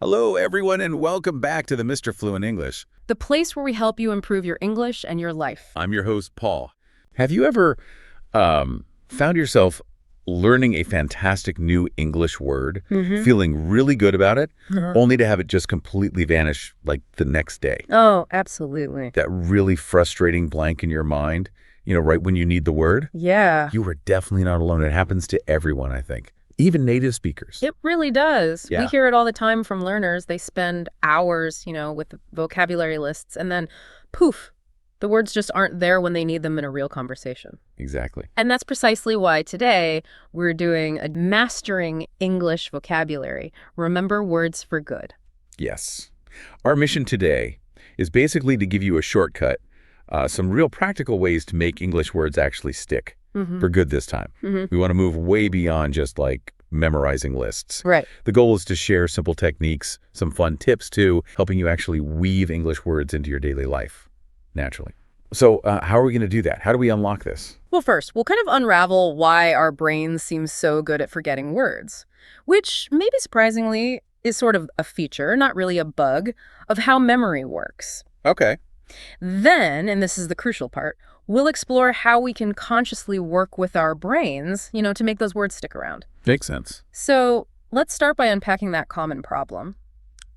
Hello, everyone, and welcome back to the Mr. Fluent English. The place where we help you improve your English and your life. I'm your host, Paul. Have you ever found yourself learning a fantastic new English word, feeling really good about it, only to have it just completely vanish like the next day? Oh, absolutely. That really frustrating blank in your mind, right when you need the word? Yeah. You are definitely not alone. It happens to everyone, I think. Even native speakers. It really does. Yeah. We hear it all the time from learners. They spend hours, with vocabulary lists, and then poof, the words just aren't there when they need them in a real conversation. Exactly. And that's precisely why today we're doing a Mastering English Vocabulary. Remember words for good. Yes. Our mission today is basically to give you a shortcut, some real practical ways to make English words actually stick for good this time. We want to move way beyond just like memorizing lists. Right. The goal is to share simple techniques, some fun tips too, helping you actually weave English words into your daily life naturally. So how are we going to do that? How do we unlock this? Well, first, we'll kind of unravel why our brains seem so good at forgetting words, which maybe surprisingly is sort of a feature, not really a bug, of how memory works. Okay. Then, and this is the crucial part, we'll explore how we can consciously work with our brains, to make those words stick around. Makes sense. So let's start by unpacking that common problem.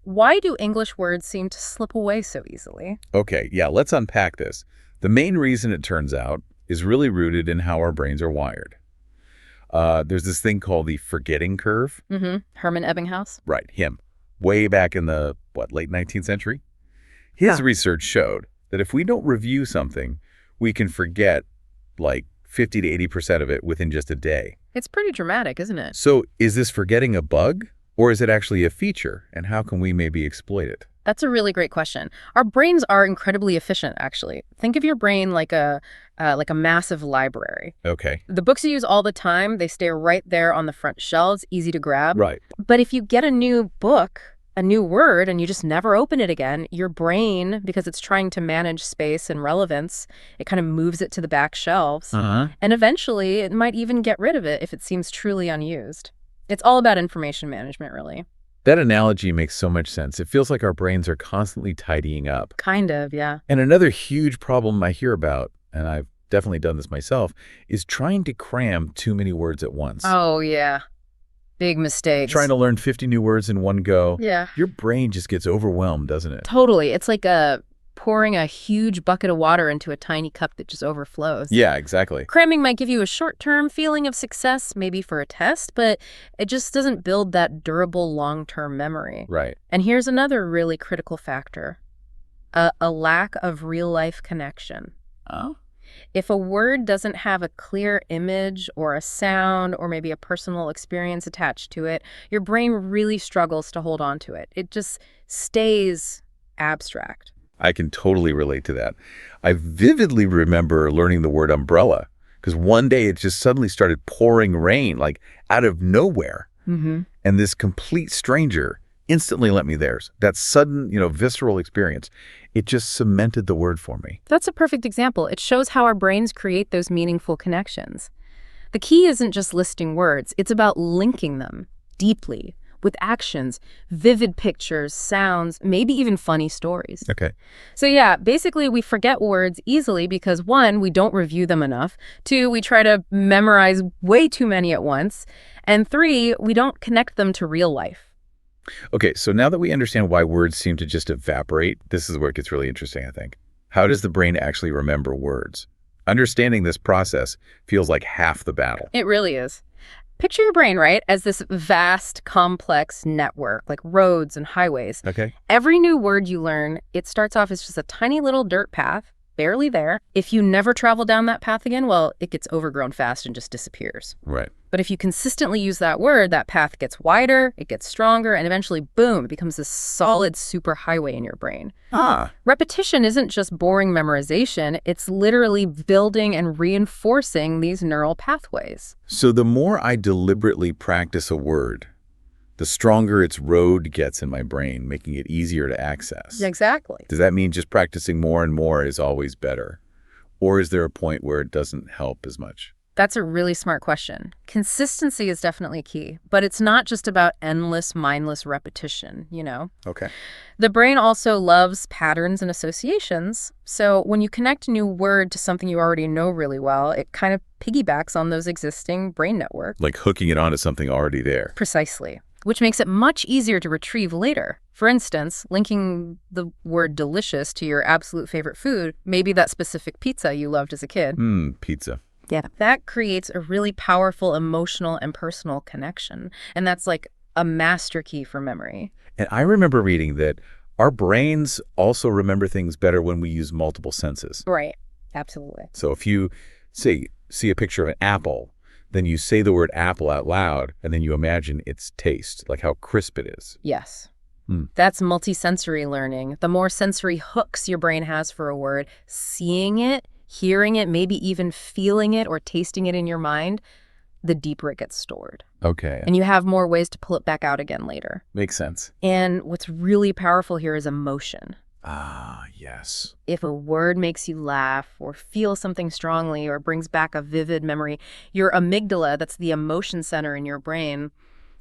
Why do English words seem to slip away so easily? Okay, yeah, let's unpack this. The main reason, it turns out, is really rooted in how our brains are wired. There's this thing called the forgetting curve. Herman Ebbinghaus? Right, him. Way back in the, late 19th century? His research showed that if we don't review something, we can forget like 50 to 80% of it within just a day. It's pretty dramatic, isn't it? So is this forgetting a bug, or is it actually a feature? And how can we maybe exploit it? That's a really great question. Our brains are incredibly efficient, actually. Think of your brain like a massive library. Okay. The books you use all the time, they stay right there on the front shelves, easy to grab. Right. But if you get a new book, a new word, and you just never open it again, your brain, because it's trying to manage space and relevance, it kind of moves it to the back shelves. And eventually, it might even get rid of it if it seems truly unused. It's all about information management, really. That analogy makes so much sense. It feels like our brains are constantly tidying up. Kind of, yeah. And another huge problem I hear about, and I've definitely done this myself, is trying to cram too many words at once. Oh, yeah. Big mistakes. Trying to learn 50 new words in one go. Yeah. Your brain just gets overwhelmed, doesn't it? Totally. It's like pouring a huge bucket of water into a tiny cup that just overflows. Yeah, exactly. Cramming might give you a short-term feeling of success, maybe for a test, but it just doesn't build that durable long-term memory. Right. And here's another really critical factor, a lack of real-life connection. Oh? If a word doesn't have a clear image or a sound or maybe a personal experience attached to it, your brain really struggles to hold on to it. It just stays abstract. I can totally relate to that. I vividly remember learning the word umbrella because one day it just suddenly started pouring rain, like out of nowhere. And this complete stranger instantly lent me theirs. That sudden, visceral experience, it just cemented the word for me. That's a perfect example. It shows how our brains create those meaningful connections. The key isn't just listing words. It's about linking them deeply with actions, vivid pictures, sounds, maybe even funny stories. Okay. So yeah, basically we forget words easily because 1, we don't review them enough. 2, we try to memorize way too many at once. And 3, we don't connect them to real life. Okay, so now that we understand why words seem to just evaporate, this is where it gets really interesting, I think. How does the brain actually remember words? Understanding this process feels like half the battle. It really is. Picture your brain, right, as this vast, complex network, like roads and highways. Okay. Every new word you learn, it starts off as just a tiny little dirt path, barely there. If you never travel down that path again, well, it gets overgrown fast and just disappears. Right. But if you consistently use that word, that path gets wider, it gets stronger, and eventually, boom, it becomes this solid superhighway in your brain. Repetition isn't just boring memorization, it's literally building and reinforcing these neural pathways. So the more I deliberately practice a word, the stronger its road gets in my brain, making it easier to access. Exactly. Does that mean just practicing more and more is always better? Or is there a point where it doesn't help as much? That's a really smart question. Consistency is definitely key, but it's not just about endless, mindless repetition, you know? Okay. The brain also loves patterns and associations, so when you connect a new word to something you already know really well, it kind of piggybacks on those existing brain networks. Like hooking it onto something already there. Precisely, which makes it much easier to retrieve later. For instance, linking the word delicious to your absolute favorite food, maybe that specific pizza you loved as a kid. Pizza. Yeah. That creates a really powerful emotional and personal connection. And that's like a master key for memory. And I remember reading that our brains also remember things better when we use multiple senses. Right. Absolutely. So if you see a picture of an apple, then you say the word apple out loud, and then you imagine its taste, like how crisp it is. Yes. That's multisensory learning. The more sensory hooks your brain has for a word, seeing it, hearing it, maybe even feeling it or tasting it in your mind, the deeper it gets stored. Okay. And you have more ways to pull it back out again later. Makes sense. And what's really powerful here is emotion. Ah, yes. If a word makes you laugh or feel something strongly or brings back a vivid memory, your amygdala, that's the emotion center in your brain,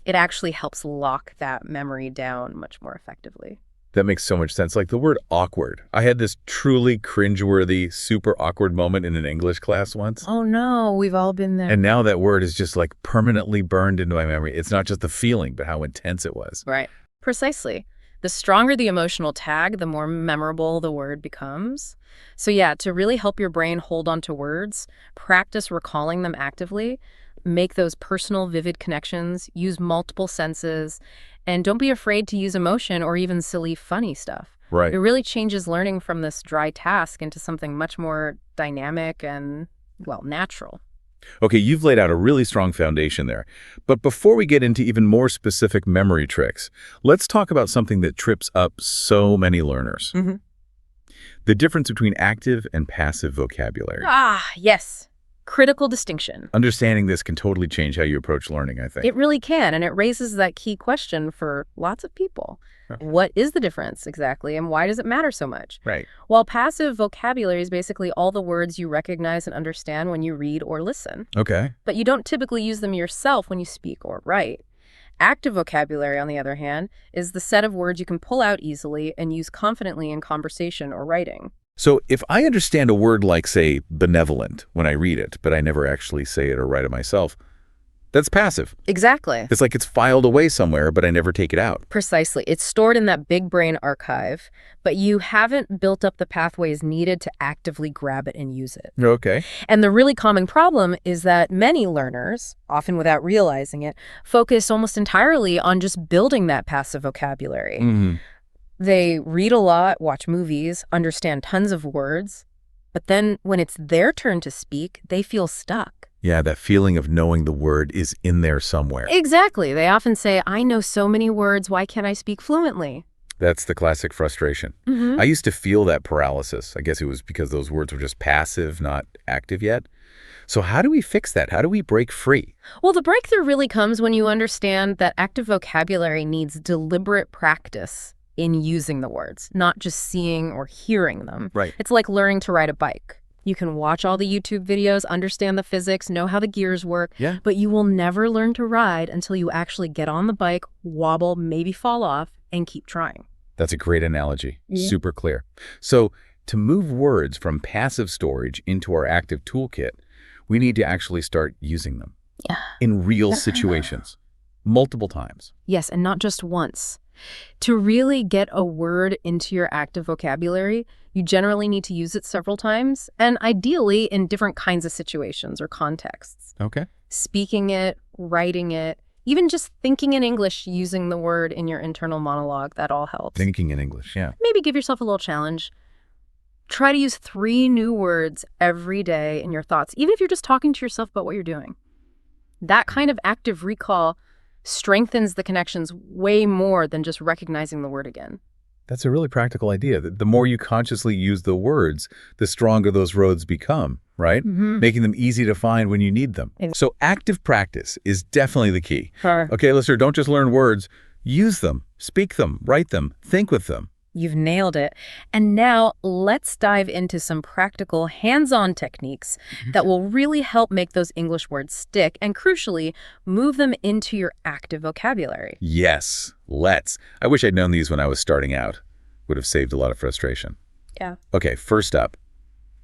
it actually helps lock that memory down much more effectively. That makes so much sense. Like the word awkward. I had this truly cringeworthy, super awkward moment in an English class once. Oh no, we've all been there. And now that word is just like permanently burned into my memory. It's not just the feeling, but how intense it was. Right. Precisely. The stronger the emotional tag, the more memorable the word becomes. So yeah, to really help your brain hold on to words, practice recalling them actively, make those personal, vivid connections, use multiple senses, and don't be afraid to use emotion or even silly, funny stuff. Right. It really changes learning from this dry task into something much more dynamic and, well, natural. Okay, you've laid out a really strong foundation there. But before we get into even more specific memory tricks, let's talk about something that trips up so many learners. The difference between active and passive vocabulary. Ah, yes. Critical distinction. Understanding this can totally change how you approach learning, I think. It really can, and it raises that key question for lots of people. What is the difference exactly, and why does it matter so much? Right. Well, passive vocabulary is basically all the words you recognize and understand when you read or listen. Okay. But you don't typically use them yourself when you speak or write. Active vocabulary, on the other hand, is the set of words you can pull out easily and use confidently in conversation or writing. So if I understand a word like, say, benevolent when I read it, but I never actually say it or write it myself, that's passive. Exactly. It's like it's filed away somewhere, but I never take it out. Precisely. It's stored in that big brain archive, but you haven't built up the pathways needed to actively grab it and use it. Okay. And the really common problem is that many learners, often without realizing it, focus almost entirely on just building that passive vocabulary. They read a lot, watch movies, understand tons of words, but then when it's their turn to speak, they feel stuck. Yeah, that feeling of knowing the word is in there somewhere. Exactly. They often say, I know so many words, why can't I speak fluently? That's the classic frustration. I used to feel that paralysis. I guess it was because those words were just passive, not active yet. So how do we fix that? How do we break free? Well, the breakthrough really comes when you understand that active vocabulary needs deliberate practice in using the words, not just seeing or hearing them. Right. It's like learning to ride a bike. You can watch all the YouTube videos, understand the physics, know how the gears work, but you will never learn to ride until you actually get on the bike, wobble, maybe fall off, and keep trying. That's a great analogy. Super clear. So to move words from passive storage into our active toolkit, we need to actually start using them in real situations, multiple times. Yes, and not just once. To really get a word into your active vocabulary, you generally need to use it several times, and ideally in different kinds of situations or contexts. Okay. Speaking it, writing it, even just thinking in English using the word in your internal monologue, that all helps. Thinking in English, yeah. Maybe give yourself a little challenge. Try to use 3 new words every day in your thoughts, even if you're just talking to yourself about what you're doing. That kind of active recall strengthens the connections way more than just recognizing the word again. That's a really practical idea. The more you consciously use the words, the stronger those roads become, right? Making them easy to find when you need them. So active practice is definitely the key. Okay, listener, don't just learn words. Use them, speak them, write them, think with them. You've nailed it. And now let's dive into some practical hands-on techniques that will really help make those English words stick and, crucially, move them into your active vocabulary. Yes, let's. I wish I'd known these when I was starting out. Would have saved a lot of frustration. Yeah. Okay, first up,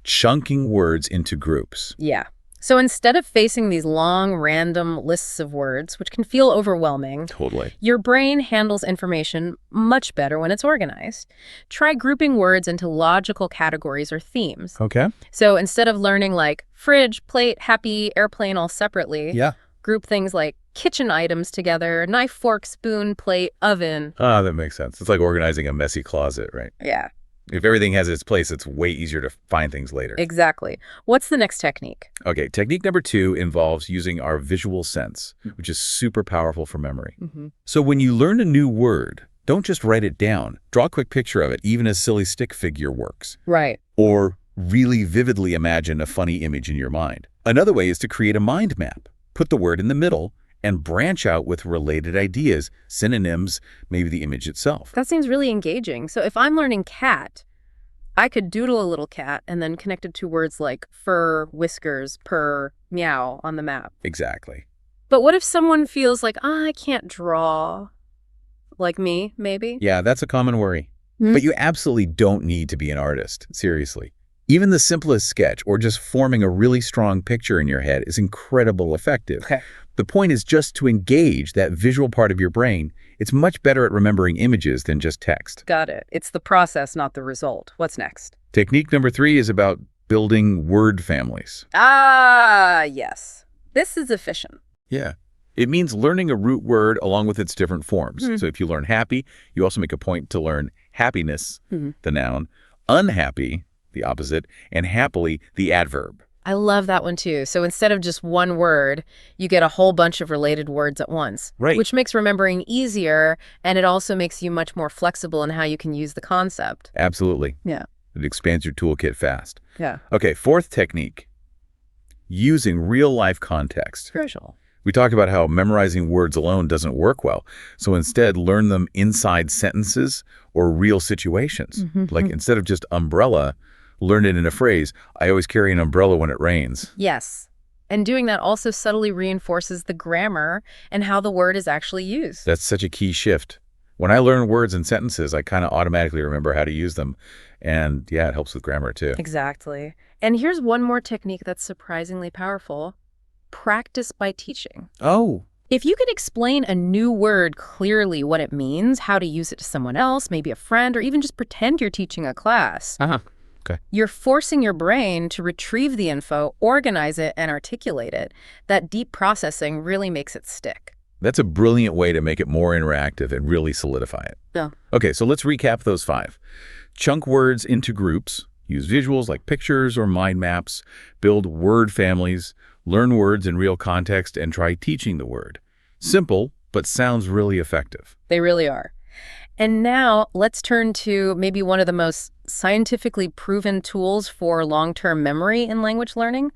chunking words into groups. Yeah. So instead of facing these long, random lists of words, which can feel overwhelming, Totally. your brain handles information much better when it's organized. Try grouping words into logical categories or themes. Okay. So instead of learning like fridge, plate, happy, airplane all separately, Yeah. group things like kitchen items together, knife, fork, spoon, plate, oven. Ah, that makes sense. It's like organizing a messy closet, right? Yeah, If everything has its place, it's way easier to find things later. exactly. What's the next technique? Okay, technique number 2 involves using our visual sense, which is super powerful for memory. So when you learn a new word, don't just write it down. Draw a quick picture of it, even a silly stick figure works. Right. Or really vividly imagine a funny image in your mind. Another way is to create a mind map. Put the word in the middle and branch out with related ideas, synonyms, maybe the image itself. That seems really engaging. So if I'm learning cat, I could doodle a little cat and then connect it to words like fur, whiskers, purr, meow on the map. Exactly. But what if someone feels like, I can't draw? Like me, maybe? Yeah, that's a common worry. But you absolutely don't need to be an artist, seriously. Even the simplest sketch or just forming a really strong picture in your head is incredibly effective. Okay. The point is just to engage that visual part of your brain. It's much better at remembering images than just text. Got it. It's the process, not the result. What's next? Technique number 3 is about building word families. Ah, yes. This is efficient. Yeah. It means learning a root word along with its different forms. So if you learn happy, you also make a point to learn happiness, the noun, unhappy, the opposite, and happily, the adverb. I love that one too. So instead of just one word, you get a whole bunch of related words at once. Right. Which makes remembering easier, and it also makes you much more flexible in how you can use the concept. Absolutely. Yeah. It expands your toolkit fast. Yeah. Okay, 4th technique, using real-life context. Crucial. We talked about how memorizing words alone doesn't work well. So instead, learn them inside sentences or real situations. Like instead of just umbrella, learn it in a phrase. I always carry an umbrella when it rains. Yes. And doing that also subtly reinforces the grammar and how the word is actually used. That's such a key shift. When I learn words and sentences, I kind of automatically remember how to use them. And yeah, it helps with grammar too. Exactly. And here's one more technique that's surprisingly powerful. Practice by teaching. Oh. If you could explain a new word clearly, what it means, how to use it to someone else, maybe a friend, or even just pretend you're teaching a class, Okay. you're forcing your brain to retrieve the info, organize it, and articulate it. That deep processing really makes it stick. That's a brilliant way to make it more interactive and really solidify it. Yeah. Okay, so let's recap those 5. Chunk words into groups, use visuals like pictures or mind maps, build word families, learn words in real context, and try teaching the word. Simple, but sounds really effective. They really are. And now let's turn to maybe one of the most scientifically proven tools for long-term memory in language learning,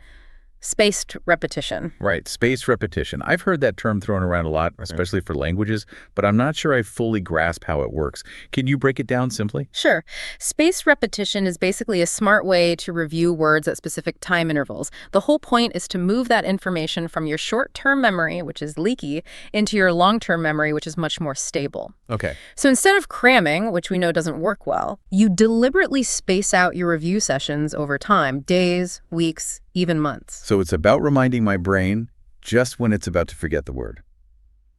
spaced repetition. Right, spaced repetition. I've heard that term thrown around a lot, especially for languages, but I'm not sure I fully grasp how it works. Can you break it down simply? Sure. Spaced repetition is basically a smart way to review words at specific time intervals. The whole point is to move that information from your short-term memory, which is leaky, into your long-term memory, which is much more stable. Okay. So instead of cramming, which we know doesn't work well, you deliberately space out your review sessions over time, days, weeks, even months. So it's about reminding my brain just when it's about to forget the word.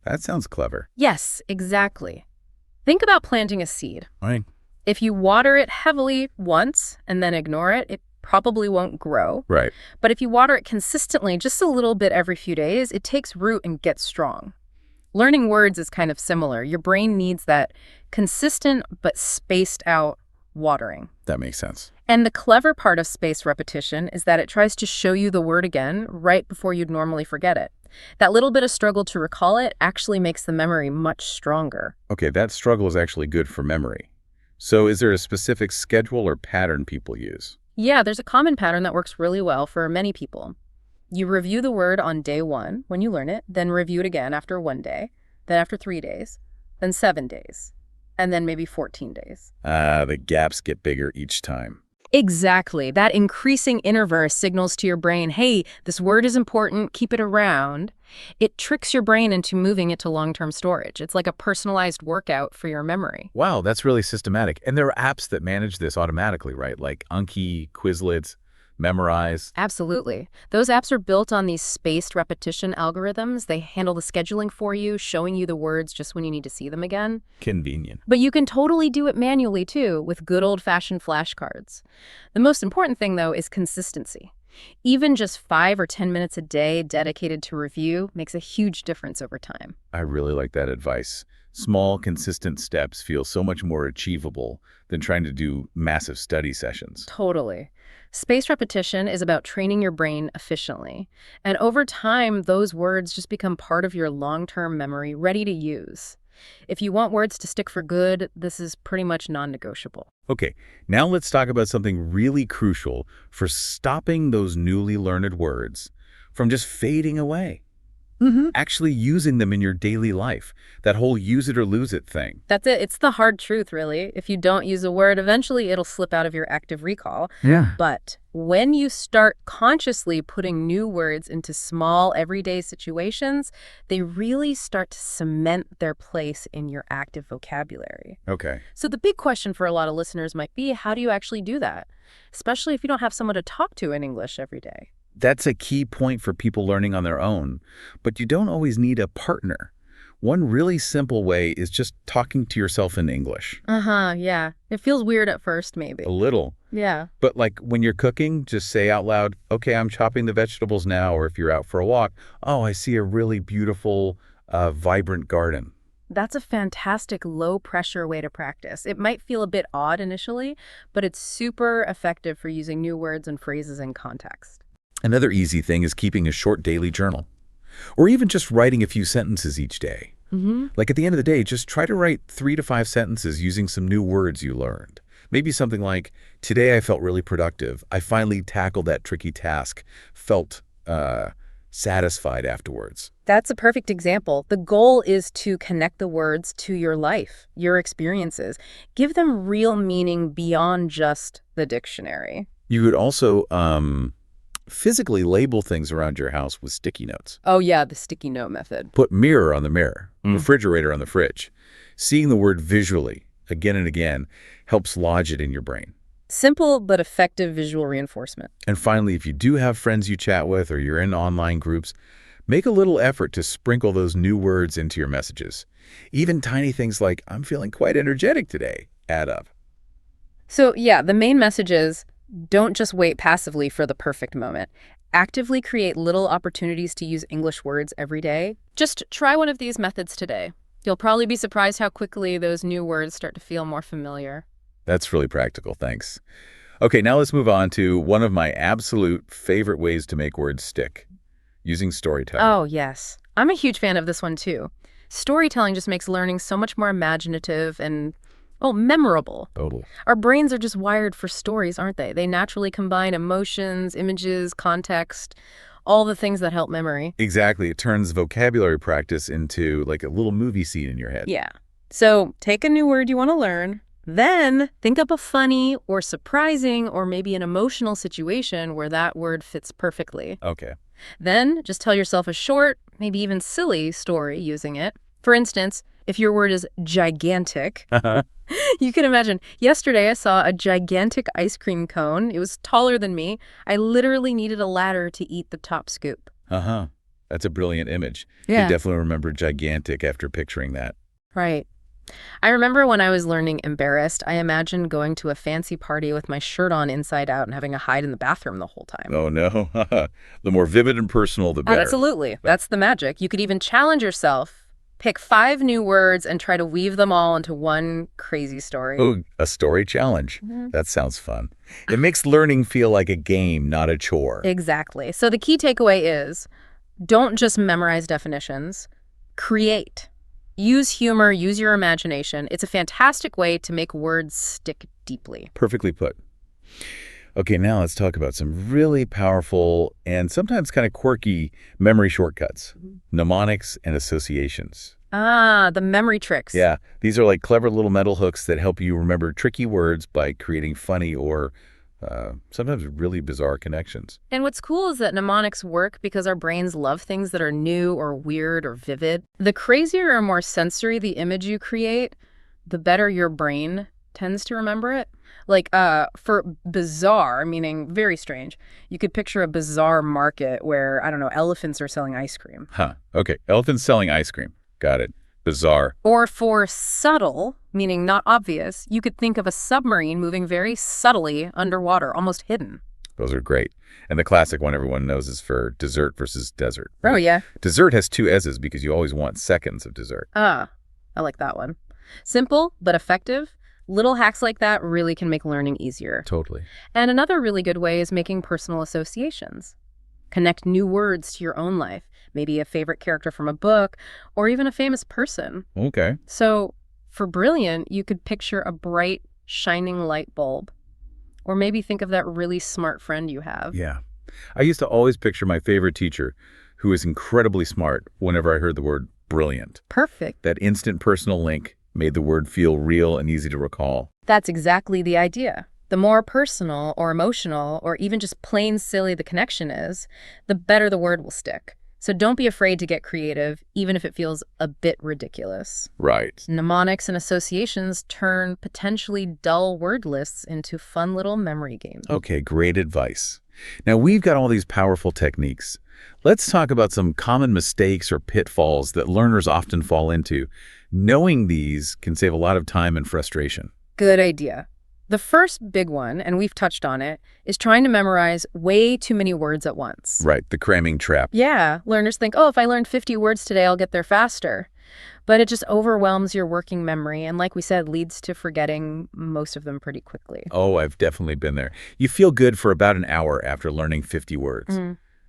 That sounds clever. Yes, exactly. Think about planting a seed. Right. If you water it heavily once and then ignore it, it probably won't grow. Right. But if you water it consistently, just a little bit every few days, it takes root and gets strong. Learning words is kind of similar. Your brain needs that consistent but spaced out watering. That makes sense. And the clever part of spaced repetition is that it tries to show you the word again right before you'd normally forget it. That little bit of struggle to recall it actually makes the memory much stronger. Okay, that struggle is actually good for memory. So is there a specific schedule or pattern people use? Yeah, there's a common pattern that works really well for many people. You review the word on day 1 when you learn it, then review it again after 1 day, then after 3 days, then 7 days. and then maybe 14 days. The gaps get bigger each time. Exactly. That increasing interverse signals to your brain, hey, this word is important, keep it around. It tricks your brain into moving it to long-term storage. It's like a personalized workout for your memory. Wow, that's really systematic. And there are apps that manage this automatically, right? Like Anki, Quizlet, Memorize. Absolutely. Those apps are built on these spaced repetition algorithms. They handle the scheduling for you, showing you the words just when you need to see them again. Convenient. But you can totally do it manually, too, with good old-fashioned flashcards. The most important thing, though, is consistency. Even just 5 or 10 minutes a day dedicated to review makes a huge difference over time. I really like that advice. Small, consistent steps feel so much more achievable than trying to do massive study sessions. Totally. Spaced repetition is about training your brain efficiently. And over time, those words just become part of your long-term memory, ready to use. If you want words to stick for good, this is pretty much non-negotiable. Okay, now let's talk about something really crucial for stopping those newly learned words from just fading away. Actually using them in your daily life. That whole use it or lose it thing. That's it. It's the hard truth, really. If you don't use a word, eventually it'll slip out of your active recall. Yeah. But when you start consciously putting new words into small, everyday situations, they really start to cement their place in your active vocabulary. Okay. So the big question for a lot of listeners might be, how do you actually do that? Especially if you don't have someone to talk to in English every day. That's a key point for people learning on their own, but you don't always need a partner. One really simple way is just talking to yourself in English. Yeah. It feels weird at first, maybe. A little. Yeah. But like when you're cooking, just say out loud, okay, I'm chopping the vegetables now. Or if you're out for a walk, oh, I see a really beautiful, vibrant garden. That's a fantastic low-pressure way to practice. It might feel a bit odd initially, but it's super effective for using new words and phrases in context. Another easy thing is keeping a short daily journal, or even just writing a few sentences each day. Like at the end of the day, just try to write 3 to 5 sentences using some new words you learned. Maybe something like, today I felt really productive. I finally tackled that tricky task, felt satisfied afterwards. That's a perfect example. The goal is to connect the words to your life, your experiences. Give them real meaning beyond just the dictionary. You could also physically label things around your house with sticky notes. Oh yeah, the sticky note method. Put mirror on the mirror, refrigerator on the fridge. Seeing the word visually again and again helps lodge it in your brain. Simple but effective visual reinforcement. And finally, if you do have friends you chat with or you're in online groups, make a little effort to sprinkle those new words into your messages. Even tiny things like, I'm feeling quite energetic today, add up. So yeah, the main message is, don't just wait passively for the perfect moment. Actively create little opportunities to use English words every day. Just try one of these methods today. You'll probably be surprised how quickly those new words start to feel more familiar. That's really practical, thanks. Okay, now let's move on to one of my absolute favorite ways to make words stick, using storytelling. Oh, yes. I'm a huge fan of this one, too. Storytelling just makes learning so much more imaginative and, memorable. Totally. Our brains are just wired for stories, aren't they? They naturally combine emotions, images, context, all the things that help memory. Exactly. It turns vocabulary practice into like a little movie scene in your head. Yeah. So take a new word you want to learn, then think up a funny or surprising or maybe an emotional situation where that word fits perfectly. Okay. Then just tell yourself a short, maybe even silly story using it. For instance, if your word is gigantic, you can imagine, yesterday I saw a gigantic ice cream cone. It was taller than me. I literally needed a ladder to eat the top scoop. That's a brilliant image. Yeah. You definitely remember gigantic after picturing that. Right. I remember when I was learning embarrassed, I imagined going to a fancy party with my shirt on inside out and having to hide in the bathroom the whole time. Oh, no. The more vivid and personal, the better. Absolutely. That's the magic. You could even challenge yourself. Pick 5 new words and try to weave them all into one crazy story. Oh, a story challenge. That sounds fun. It makes learning feel like a game, not a chore. Exactly. So the key takeaway is, don't just memorize definitions. Create. Use humor, use your imagination. It's a fantastic way to make words stick deeply. Perfectly put. Okay, now let's talk about some really powerful and sometimes kind of quirky memory shortcuts, mnemonics and associations. Ah, the memory tricks. Yeah, these are like clever little metal hooks that help you remember tricky words by creating funny or sometimes really bizarre connections. And what's cool is that mnemonics work because our brains love things that are new or weird or vivid. The crazier or more sensory the image you create, the better your brain tends to remember it. Like, for bizarre, meaning very strange, you could picture a bizarre market where, I don't know, elephants are selling ice cream. Huh. Okay. Elephants selling ice cream. Got it. Bizarre. Or for subtle, meaning not obvious, you could think of a submarine moving very subtly underwater, almost hidden. Those are great. And the classic one everyone knows is for dessert versus desert. Oh, yeah. Dessert has two S's because you always want seconds of dessert. Ah, I like that one. Simple, but effective. Little hacks like that really can make learning easier. Totally. And another really good way is making personal associations. Connect new words to your own life, maybe a favorite character from a book, or even a famous person. Okay. So for brilliant, you could picture a bright, shining light bulb. Or maybe think of that really smart friend you have. Yeah. I used to always picture my favorite teacher, who was incredibly smart, whenever I heard the word brilliant. Perfect. That instant personal link made the word feel real and easy to recall. That's exactly the idea. The more personal or emotional or even just plain silly the connection is, the better the word will stick. So don't be afraid to get creative, even if it feels a bit ridiculous. Right. Mnemonics and associations turn potentially dull word lists into fun little memory games. Okay, great advice. Now, we've got all these powerful techniques. Let's talk about some common mistakes or pitfalls that learners often fall into. Knowing these can save a lot of time and frustration. Good idea. The first big one, and we've touched on it, is trying to memorize way too many words at once. Right, the cramming trap. Yeah, learners think, oh, if I learn 50 words today, I'll get there faster. But it just overwhelms your working memory and, like we said, leads to forgetting most of them pretty quickly. Oh, I've definitely been there. You feel good for about an hour after learning 50 words.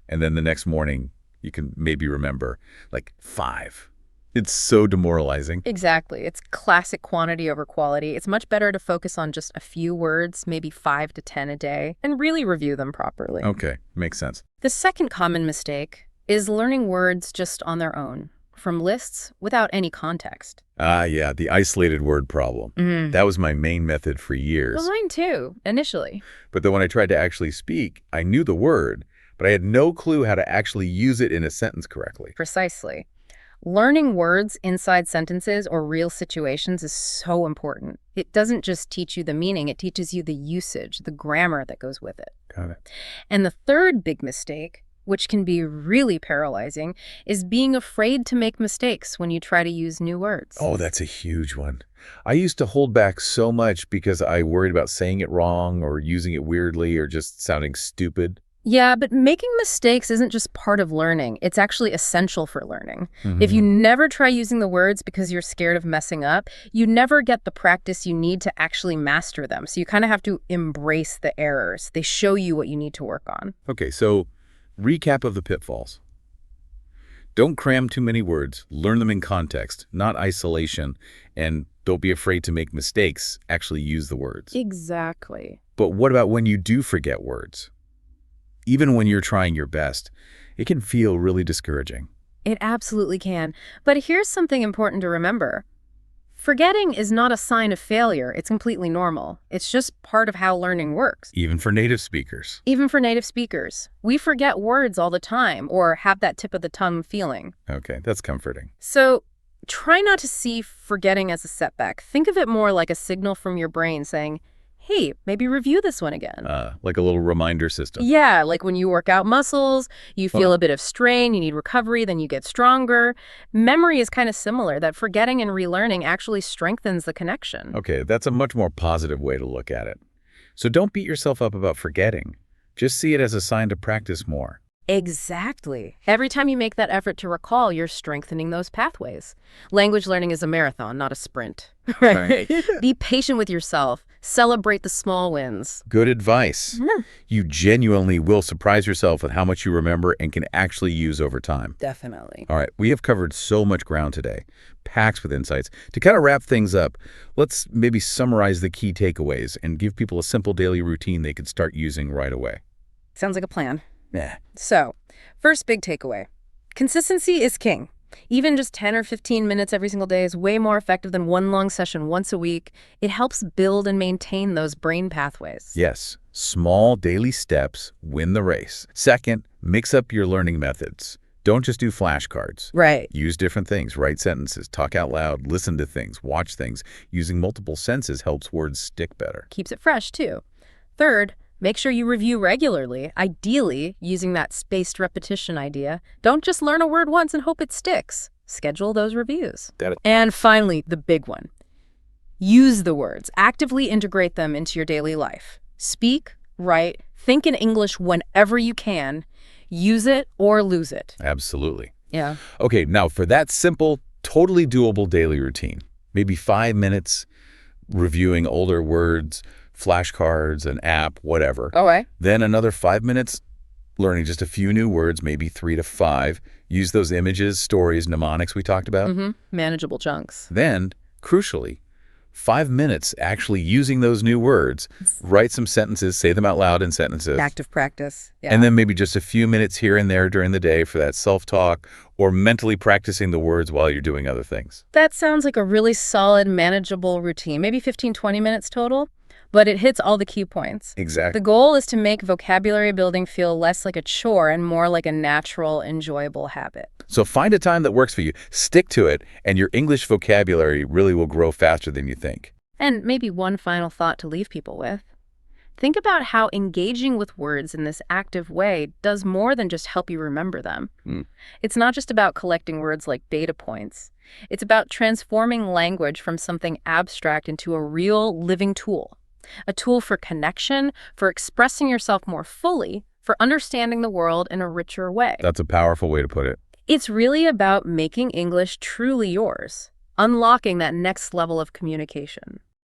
And then the next morning, you can maybe remember, like, 5. It's so demoralizing. Exactly. It's classic quantity over quality. It's much better to focus on just a few words, maybe 5 to 10 a day, and really review them properly. Okay, makes sense. The second common mistake is learning words just on their own, from lists without any context. Ah, yeah, the isolated word problem. That was my main method for years. Well, mine too, initially. But then when I tried to actually speak, I knew the word, but I had no clue how to actually use it in a sentence correctly. Precisely. Learning words inside sentences or real situations is so important. It doesn't just teach you the meaning, it teaches you the usage, the grammar that goes with it. Got it. And the third big mistake, which can be really paralyzing, is being afraid to make mistakes when you try to use new words. Oh, that's a huge one. I used to hold back so much because I worried about saying it wrong or using it weirdly or just sounding stupid. Yeah, but making mistakes isn't just part of learning. It's actually essential for learning. If you never try using the words because you're scared of messing up, you never get the practice you need to actually master them. So you kind of have to embrace the errors. They show you what you need to work on. Okay, so recap of the pitfalls. Don't cram too many words. Learn them in context, not isolation. And don't be afraid to make mistakes. Actually use the words. Exactly. But what about when you do forget words? Even when you're trying your best, it can feel really discouraging. It absolutely can. But here's something important to remember. Forgetting is not a sign of failure. It's completely normal. It's just part of how learning works. Even for native speakers. Even for native speakers. We forget words all the time or have that tip of the tongue feeling. Okay, that's comforting. So try not to see forgetting as a setback. Think of it more like a signal from your brain saying, hey, maybe review this one again. Like a little reminder system. Yeah, like when you work out muscles, you feel a bit of strain, you need recovery, then you get stronger. Memory is kind of similar, that forgetting and relearning actually strengthens the connection. Okay, that's a much more positive way to look at it. So don't beat yourself up about forgetting. Just see it as a sign to practice more. Exactly. Every time you make that effort to recall, you're strengthening those pathways. Language learning is a marathon, not a sprint. Right? Be patient with yourself. Celebrate the small wins. Good advice. You genuinely will surprise yourself with how much you remember and can actually use over time. Definitely. All right, we have covered so much ground today, packed with insights. To kind of wrap things up, let's maybe summarize the key takeaways and give people a simple daily routine they could start using right away. Sounds like a plan. Yeah. So, first big takeaway. Consistency is king. Even just 10 or 15 minutes every single day is way more effective than one long session once a week. It helps build and maintain those brain pathways. Yes, small daily steps win the race. Second, mix up your learning methods. Don't just do flashcards. Right. Use different things, write sentences, talk out loud, listen to things, watch things. Using multiple senses helps words stick better. Keeps it fresh, too. Third, make sure you review regularly, ideally using that spaced repetition idea. Don't just learn a word once and hope it sticks. Schedule those reviews. And finally, the big one. Use the words. Actively integrate them into your daily life. Speak, write, think in English whenever you can. Use it or lose it. Absolutely. Yeah. Okay, now for that simple, totally doable daily routine, maybe 5 minutes reviewing older words, flashcards, an app, whatever. Okay. Then another 5 minutes learning just a few new words, maybe 3 to 5. Use those images, stories, mnemonics we talked about. Manageable chunks. Then, crucially, 5 minutes actually using those new words. Write some sentences, say them out loud in sentences. Active practice. Yeah. And then maybe just a few minutes here and there during the day for that self-talk or mentally practicing the words while you're doing other things. That sounds like a really solid, manageable routine. Maybe 15, 20 minutes total, but it hits all the key points. Exactly. The goal is to make vocabulary building feel less like a chore and more like a natural, enjoyable habit. So find a time that works for you, stick to it, and your English vocabulary really will grow faster than you think. And maybe one final thought to leave people with. Think about how engaging with words in this active way does more than just help you remember them. It's not just about collecting words like data points. It's about transforming language from something abstract into a real, living tool. A tool for connection, for expressing yourself more fully, for understanding the world in a richer way. That's a powerful way to put it. It's really about making English truly yours, unlocking that next level of communication.